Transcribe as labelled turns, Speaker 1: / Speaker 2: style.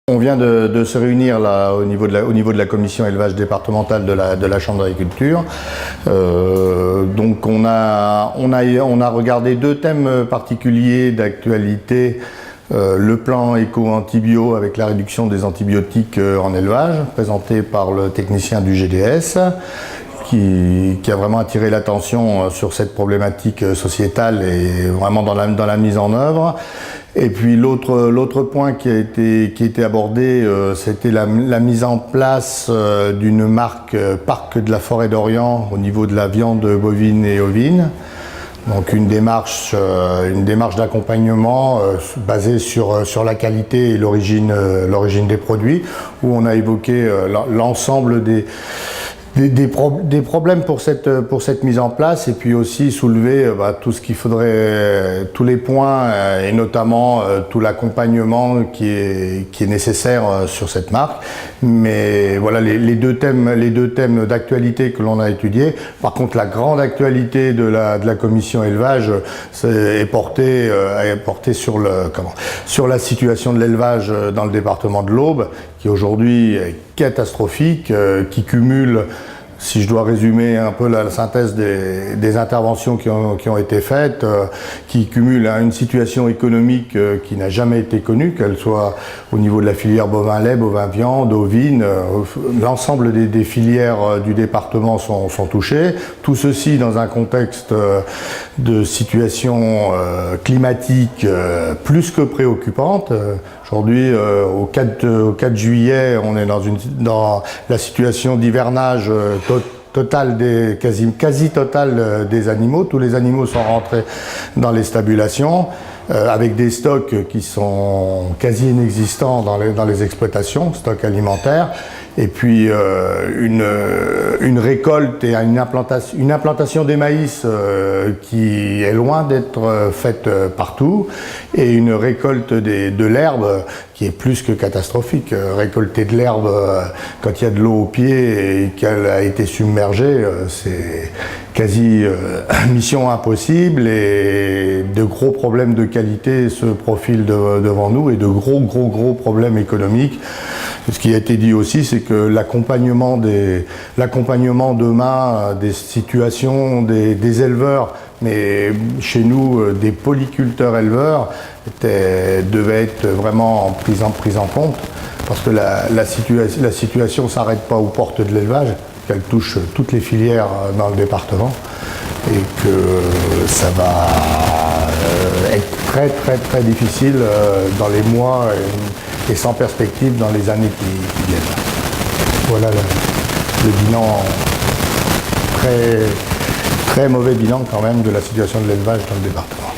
Speaker 1: On vient de se réunir là au niveau de la commission élevage départementale de la Chambre d'agriculture. Donc on a regardé deux thèmes particuliers d'actualité. Le plan éco-antibio avec la réduction des antibiotiques en élevage, présenté par le technicien du GDS, qui a vraiment attiré l'attention sur cette problématique sociétale et vraiment dans la mise en œuvre. Et puis l'autre point qui a été abordé, c'était la mise en place d'une marque Parc de la Forêt d'Orient au niveau de la viande bovine et ovine. Donc une démarche d'accompagnement basée sur la qualité et l'origine des produits, où on a évoqué l'ensemble des problèmes pour cette mise en place, et puis aussi soulever tout ce qu'il faudrait, tous les points et notamment tout l'accompagnement qui est nécessaire sur cette marque. Mais voilà les deux thèmes d'actualité que l'on a étudiés. Par contre, la grande actualité de la commission élevage est portée sur la situation de l'élevage dans le département de l'Aube, qui aujourd'hui est catastrophique, qui cumule, si je dois résumer un peu la synthèse des interventions qui ont été faites, qui cumule une situation économique qui n'a jamais été connue, qu'elle soit au niveau de la filière bovin-lait, bovin-viande, ovine. L'ensemble des filières du département sont touchées. Tout ceci dans un contexte de situation climatique plus que préoccupante. Aujourd'hui, au 4 juillet, on est dans la situation d'hivernage quasi totale des animaux. Tous les animaux sont rentrés dans les stabulations, avec des stocks qui sont quasi inexistants dans les exploitations, stocks alimentaires. Et puis une récolte et une implantation des maïs qui est loin d'être faite partout, et une récolte de l'herbe qui est plus que catastrophique. Récolter de l'herbe quand il y a de l'eau au pied et qu'elle a été submergée, c'est quasi mission impossible, et de gros problèmes de qualité se profilent devant nous, et de gros problèmes économiques. Ce qui a été dit aussi, c'est que l'accompagnement demain des situations des éleveurs, mais chez nous des polyculteurs éleveurs, devait être vraiment prise en compte, parce que la situation ne s'arrête pas aux portes de l'élevage, qu'elle touche toutes les filières dans le département, et que ça va être très difficile dans les mois et sans perspective dans les années qui viennent. Voilà le bilan, très mauvais bilan quand même de la situation de l'élevage dans le département.